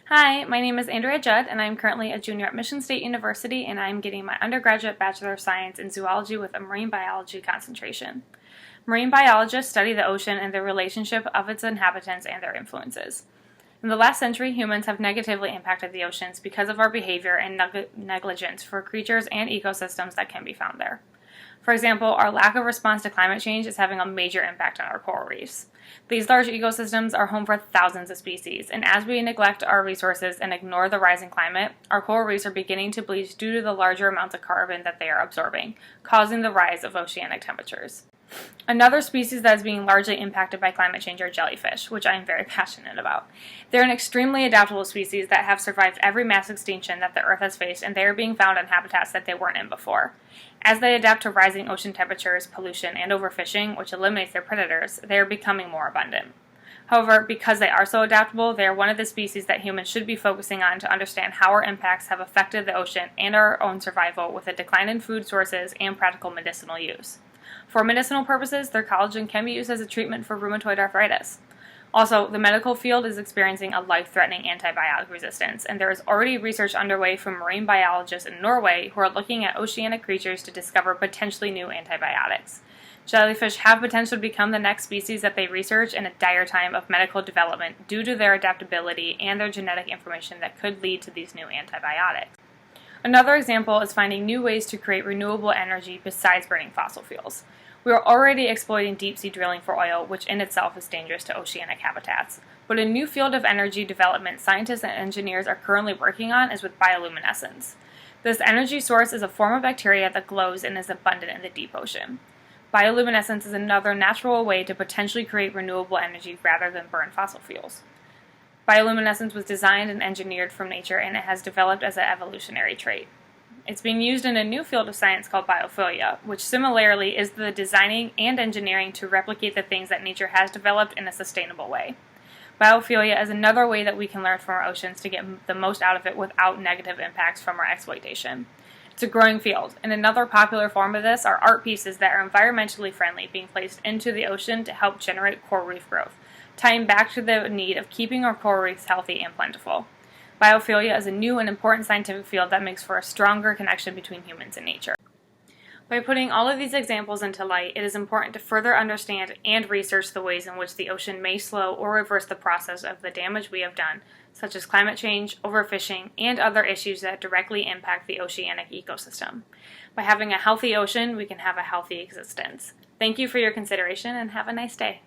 Hi, my name is Andrea Judd, and I'm currently a junior at Michigan State University, and I'm getting my undergraduate Bachelor of Science in Zoology with a marine biology concentration. Marine biologists study the ocean and the relationship of its inhabitants and their influences. In the last century, humans have negatively impacted the oceans because of our behavior and negligence for creatures and ecosystems that can be found there. For example, our lack of response to climate change is having a major impact on our coral reefs. These large ecosystems are home for thousands of species, and as we neglect our resources and ignore the rising climate, our coral reefs are beginning to bleach due to the larger amounts of carbon that they are absorbing, causing the rise of oceanic temperatures. Another species that is being largely impacted by climate change are jellyfish, which I am very passionate about. They're an extremely adaptable species that have survived every mass extinction that the Earth has faced, and they are being found in habitats that they weren't in before. As they adapt to rising ocean temperatures, pollution, and overfishing, which eliminates their predators, they are becoming more abundant. However, because they are so adaptable, they are one of the species that humans should be focusing on to understand how our impacts have affected the ocean and our own survival with a decline in food sources and practical medicinal use. For medicinal purposes, their collagen can be used as a treatment for rheumatoid arthritis. Also, the medical field is experiencing a life-threatening antibiotic resistance, and there is already research underway from marine biologists in Norway who are looking at oceanic creatures to discover potentially new antibiotics. Jellyfish have potential to become the next species that they research in a dire time of medical development due to their adaptability and their genetic information that could lead to these new antibiotics. Another example is finding new ways to create renewable energy besides burning fossil fuels. We are already exploiting deep-sea drilling for oil, which in itself is dangerous to oceanic habitats. But a new field of energy development scientists and engineers are currently working on is with bioluminescence. This energy source is a form of bacteria that glows and is abundant in the deep ocean. Bioluminescence is another natural way to potentially create renewable energy rather than burn fossil fuels. Bioluminescence was designed and engineered from nature, and it has developed as an evolutionary trait. It's being used in a new field of science called biophilia, which similarly is the designing and engineering to replicate the things that nature has developed in a sustainable way. Biophilia is another way that we can learn from our oceans to get the most out of it without negative impacts from our exploitation. It's a growing field, and another popular form of this are art pieces that are environmentally friendly being placed into the ocean to help generate coral reef growth, tying back to the need of keeping our coral reefs healthy and plentiful. Biophilia is a new and important scientific field that makes for a stronger connection between humans and nature. By putting all of these examples into light, it is important to further understand and research the ways in which the ocean may slow or reverse the process of the damage we have done, such as climate change, overfishing, and other issues that directly impact the oceanic ecosystem. By having a healthy ocean, we can have a healthy existence. Thank you for your consideration, and have a nice day.